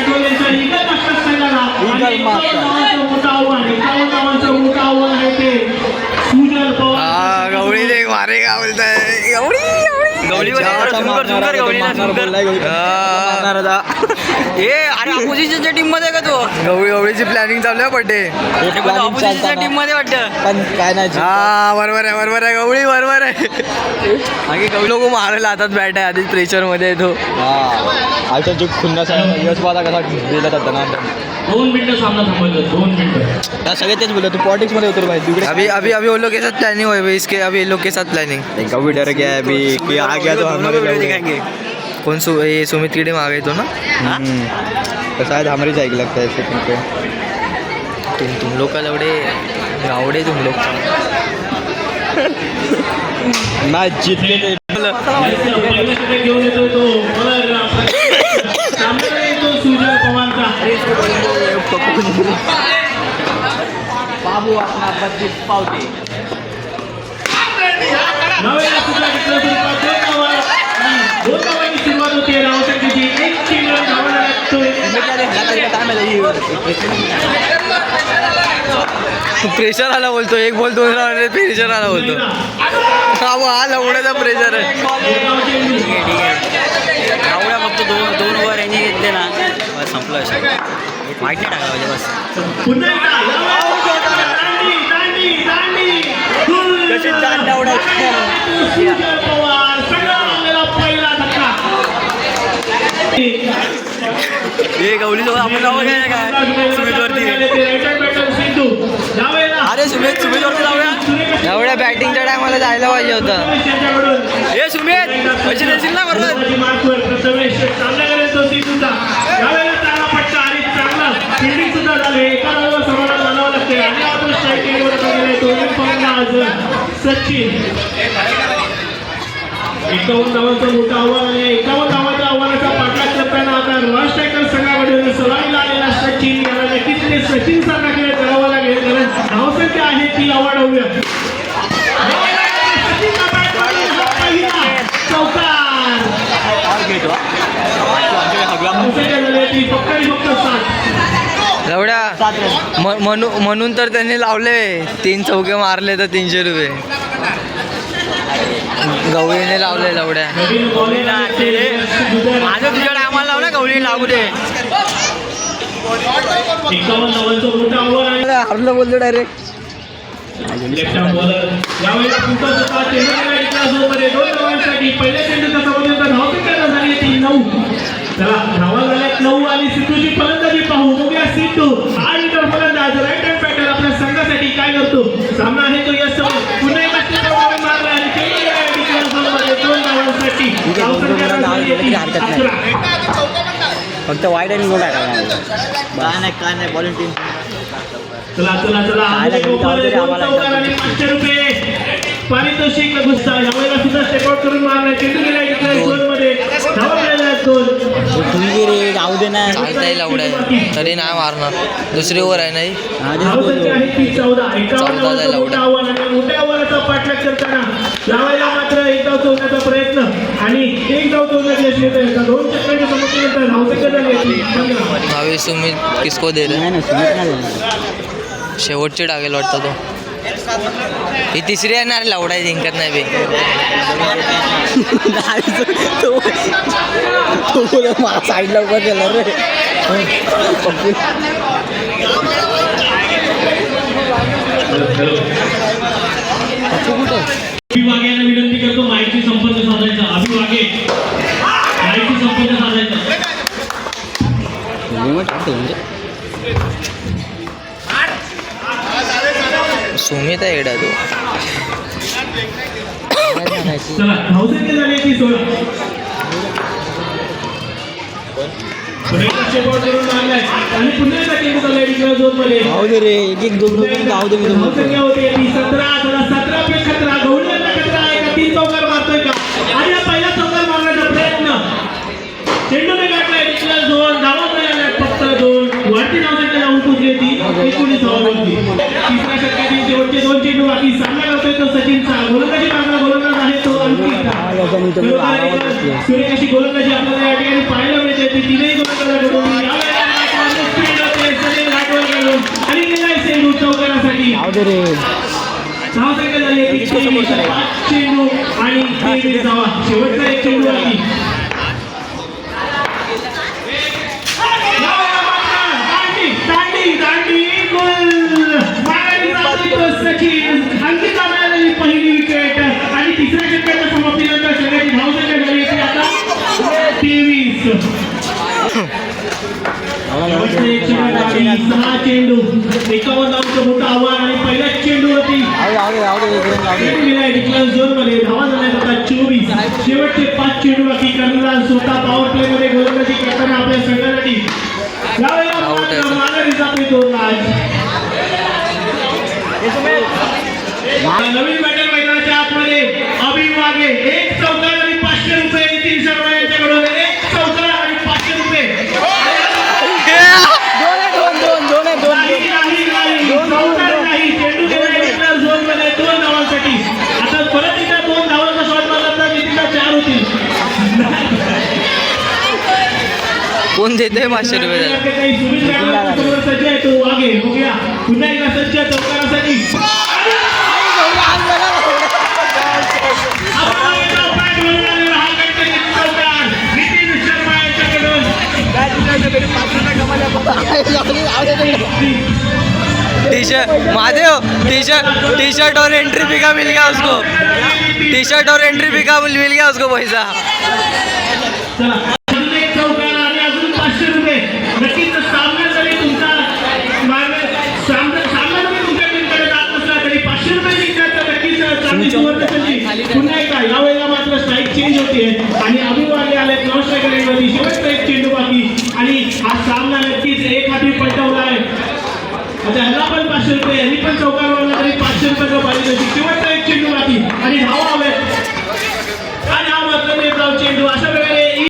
काटोल यांच्या eagle master संघाला मोठं आव्हान 51 धावांचं मोठं आव्हान आहे ते सुजल पवार. गवळी देख मारे का बोलताय गवळी गवळी अरे ऑपोजिशनच्या टीम मध्ये का तो गवळीची प्लॅनिंग चालू आहे बड्डे ऑपोजिशनच्या टीम मध्ये वाटतं पण काय नाही. हा बरोबर आहे गवळी बरोबर आहे. आणि गवळी लोक मारायला हातात बॅट आहे आधीच प्रेशर मध्ये येतो. आजचा जो खुन्नाचा यश बाधा कसा दिला जातं ना 2 मिनिटं सामना थांबवलं 2 मिनिटं. सगळे तेच बोलतो तू पॉलिटिक्स मध्ये उतर भाई. अभी वो लोग के साथ प्लानिंग हुई इसके अभी ये लोग के साथ प्लानिंग कभी डर गया अभी कि आ गया तो हम लोग दिखाएंगे. कौन ये सुमित की टीम आ गई तो ना तो शायद हमारी जाएगी लगता है इससे तुमको. तुम लोग का लवड़े गावड़े तुम लोग मॅच जितले घेऊन येतो तो सामना येतो सुजल पवारचा. बाबू अपना 32 पावते नव्या सुद्धा घेतलं दोन धावांनी सुरुवात होते रावसाहेबची. एक टीम धावायला लागतोय. प्रेशर आला बोलतो. एक बॉल 2 रन प्रेशर आला बोलतो. हा लवड्याचा प्रेशर आहे. एवढ्या फक्त दोन ओव्हर यांनी घेतले ना बस संपलं. वाईट नाही टाकला पाहिजे बस. पुन्हा सुजल पवार सगळा आलेला पहिला धक्का. हे गवली सोबत आपण जाऊ काय सुमितवरती. अरे सुमितवरती जाऊया. एवढ्या बॅटिंगच्या टायमाला जायला पाहिजे होतं. हे सुमित पैसे देशील ना बरोबर. फील्डिंग सुद्धा झाले. एका धावावर समाधान मानावं लागते. आणि आपण स्ट्रायकिंगवर गेले सचिन 51 धावांचं मोठं आव्हान आणि 51 धावांच्या आव्हानाचा पाठलाग करताना आता राष्ट्रकर संघाकडून सलामीला आलेला सचिन याला नक्कीच ते सचिन सारखा खेळ करावा लागेल कारण धावसंख्या आहे ती अवाढव्य. चौकार फक्त 7 एवढ्या म्हणून तर त्यांनी लावले 3 चौके मारले तर 300 रुपये गवळीने लावले लवड्या. माझं तुझ्याकडे आम्हाला लाव ना गवळी लागू दे. 51 धावांचं मोठं आव्हान आहे. हरलं बोलतो डायरेक्ट. यावेळेला पुढचा होता चेन्नईला झोनमध्ये 2 धावांसाठी पहिल्या चेंडूचा समोर धावसंख्या झाली ती 9. चला धावा झाल्यात 9 आणि सिद्धूची फलंदाजी पाहू. बघूया सिद्धू आणि तर फलंदाज राईट हँड बॅटर आपल्या संघासाठी काय करतो. सामना आहे तो यश पुन्हा एकदा स्टेपवर मारला आणि चेन्नईला झोनमध्ये 2 धावांसाठी फक्त वाईट आणि गोल आहे काय नाही बॉलिंग टीम. चला 500 रुपये पारितोषिक घुसता. यावेळेला सुद्धा स्टेपआउट करून मारला. चेंडू गेला इकडे झोनमध्ये धावा मिळाल्या 2. जाऊ दे ना चालता येईल लवड्या तरी नाही मारणार. दुसरी ओव्हर आहे नाही. धावसंख्या आहे ती 14. 51 धावांचं मोठं आव्हान आणि मोठ्या आव्हानाचा पाठलाग करताना यावेळेला मात्र 1 धाव चोरण्याचा प्रयत्न आणि 1 धाव चोरण्यात यश येतं. 2 चक्रांच्या समोर धावसंख्या झाली होती 15. भावी सुमित किसको दे रे. शेवटची टाकेल वाटतं तो. ही तिसरी आहे ना रे लवडा जिंकत नाही बे. साईडला उभं केलं रे. अभिवाग्याला विनंती करतो माहिती संपर्क साधायचा. अभिवागे माहिती संपर्क साधायचा. सुमित आहे एडा तो. चला धावसंख्या झाली ती 16. पुढे स्टेपआउट करून मारलाय आणि पुन्हा एकदा चेंडू झालाय इकडे झोनमध्ये. जाऊ दे रे 1-1 जाऊ दे. धावसंख्या होते ती 17. चला 17 पे खतरा. गवळीला खतरा आहे का. 3 चौकार मारतोय का आणि पहिला चौकार मारण्याचा प्रयत्न. चेंडूने गाठलाय इकडे झोन. धावा मिळाल्या फक्त 2. वरती धावसंख्या जाऊन पोहोचली ती 19 धावांवरती. तिसऱ्या षटकातील शेवटचे 2 चेंडू बाकी. सामना करतोय तो सचिनचा. गोलंदाजी करणारा गोलंदाज आहे तो अंकिता. सूर्यकाशी गोलंदाजी आपल्याला या ठिकाणी पाहायला मिळते. ती 3ही गोलंदाजाकडून 6 सेकंद झाले. 5 चेंडू आणि 23 धावा. शेवटचा एक चेंडू बाकी. दांडी गोल. माघारी जातो सचिन. अंकित मिळालेली पहिली विकेट आणि तिसऱ्या षटकाच्या समाप्तीनंतर सगळ्यांची धावसंख्या झाली होती आता 23. 6 चेंडू 51 धावांचं मोठं आव्हान आणि पहिल्याच चेंडूवरती झोन मध्ये धावा झाल्यात आता 24. शेवटचे 5 चेंडू बाकी. कर्णधार स्वतः पॉवर प्ले मध्ये गोलंदाजी करताना आपल्या संघासाठी माघारी जातोय गोलंदाज. नवीन बॅटर मैदानाच्या आतमध्ये अभि वाघे. 1 चौकार आणि 500 रुपये नितीन शर्मा यांच्याकडून. 1 चौकार आणि 500 रुपये. चौकार नाही. चेंडू गेला झोन मध्ये 2 धावांसाठी. आता परत एकदा 2 धावांचा शॉट मारला तर नितीनला 4 होतील. कोण देते 500 रुपये काही सुविधा सज्ज आहे तो वाघे. बघूया पुन्हा एकदा सज्ज चौकारासाठी. टी शर्ट और एंट्री फी का मिल गया उसको. टी शर्ट और एंट्री फी का मिल गया उसको पैसा. चला अजून एक चौकार आणि अजून 500 रुपये. नक्कीच सामना जरी तुमचा सामना जरी तुमच्या टीमकडे जात नसला तरी 500 रुपये जिंकण्याचं नक्कीच चांगली सुवर्ण संधी. पुन्हा एकदा यावेळेला मात्र स्ट्राईक चेंज होते आणि अभिवागे आले नॉन स्ट्रायकर. शेवटचा एक चेंडू बाकी आणि हा सामना नक्कीच एक हाती पलटवला आहे. आता ह्याला पण 500 रुपये. यांनी पण चौकार मारला तरी 500 रुपये पाहिजे. शेवटचा एक चेंडू बाकी आणि धावा हवेत आणि हा मात्र चेंडू. अशा